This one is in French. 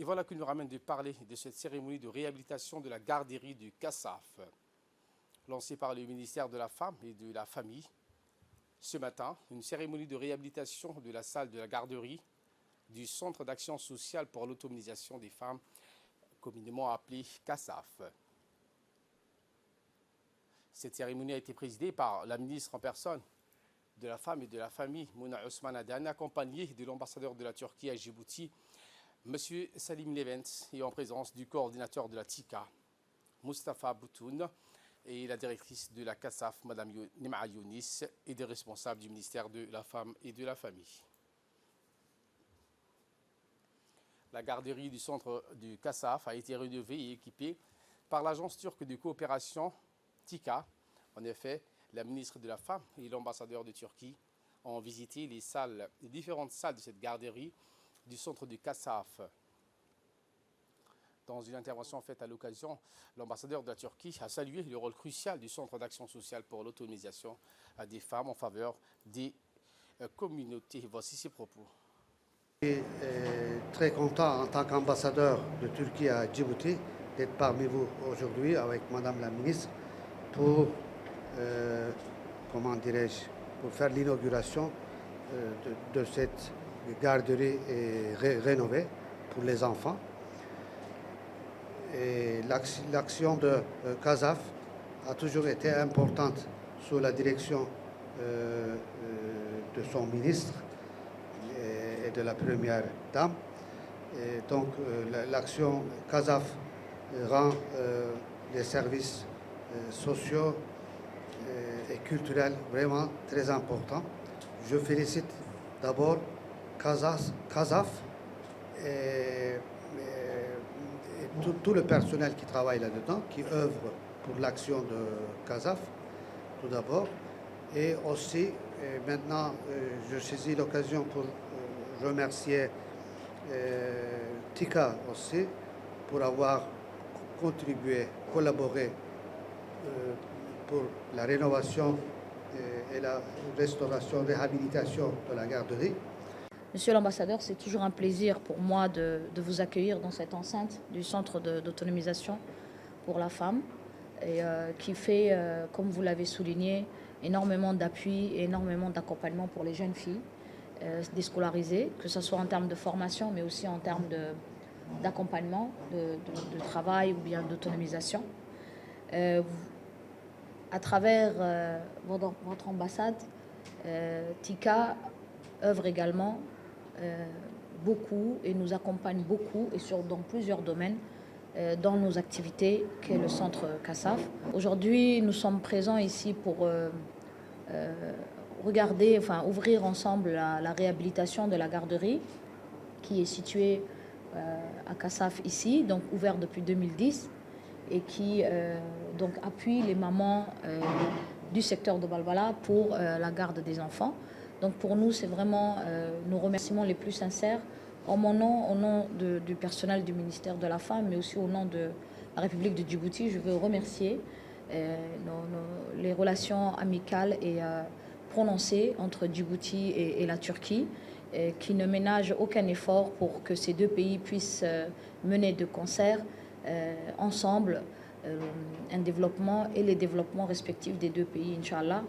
Et voilà qui nous ramène de parler de cette cérémonie de réhabilitation de la garderie du Kassaf, lancée par le ministère de la Femme et de la Famille. Ce matin, une cérémonie de réhabilitation de la salle de la garderie du Centre d'action sociale pour l'autonomisation des femmes, communément appelé Kassaf. Cette cérémonie a été présidée par la ministre en personne de la Femme et de la Famille, Mouna Ousmane Adan, accompagnée de l'ambassadeur de la Turquie à Djibouti, M. Salim Levent, et en présence du coordinateur de la TICA, Mustafa Boutoun, et la directrice de la Kassaf, Mme Nema Younis, et des responsables du ministère de la Femme et de la Famille. La garderie du centre du Kassaf a été rénovée et équipée par l'agence turque de coopération TICA. En effet, la ministre de la Femme et l'ambassadeur de Turquie ont visité les différentes salles de cette garderie du centre du Kassaf. Dans une intervention faite à l'occasion, l'ambassadeur de la Turquie a salué le rôle crucial du Centre d'action sociale pour l'autonomisation des femmes en faveur des communautés. Voici ses propos. Je suis très content en tant qu'ambassadeur de Turquie à Djibouti d'être parmi vous aujourd'hui avec Madame la ministre pour, pour faire l'inauguration de cette garderie rénovée pour les enfants. Et l'action de Kassaf a toujours été importante sous la direction de son ministre et de la première dame. Et donc l'action Kassaf rend les services sociaux et culturels vraiment très importants. Je félicite d'abord Kassaf et tout le personnel qui travaille là-dedans, qui œuvre pour l'action de Kassaf, tout d'abord. Et aussi, maintenant, je saisis l'occasion pour remercier TICA aussi, pour avoir contribué, collaboré pour la rénovation et la restauration, réhabilitation de la garderie. Monsieur l'ambassadeur, c'est toujours un plaisir pour moi de vous accueillir dans cette enceinte du Centre d'autonomisation pour la femme et qui fait, comme vous l'avez souligné, énormément d'appui et énormément d'accompagnement pour les jeunes filles déscolarisées, que ce soit en termes de formation, mais aussi en termes d'accompagnement, de travail ou bien d'autonomisation. À travers votre ambassade, TICA œuvre également beaucoup et nous accompagne beaucoup et dans plusieurs domaines dans nos activités qu'est le centre Kassaf. Aujourd'hui, nous sommes présents ici pour ouvrir ensemble la réhabilitation de la garderie qui est située à Kassaf ici, donc ouverte depuis 2010 et qui donc appuie les mamans du secteur de Balbala pour la garde des enfants. Donc pour nous, c'est vraiment nos remerciements les plus sincères au nom du personnel du ministère de la Femme, mais aussi au nom de la République de Djibouti. Je veux remercier les relations amicales et prononcées entre Djibouti et la Turquie, qui ne ménagent aucun effort pour que ces deux pays puissent mener de concert ensemble un développement et les développements respectifs des deux pays, Inch'Allah.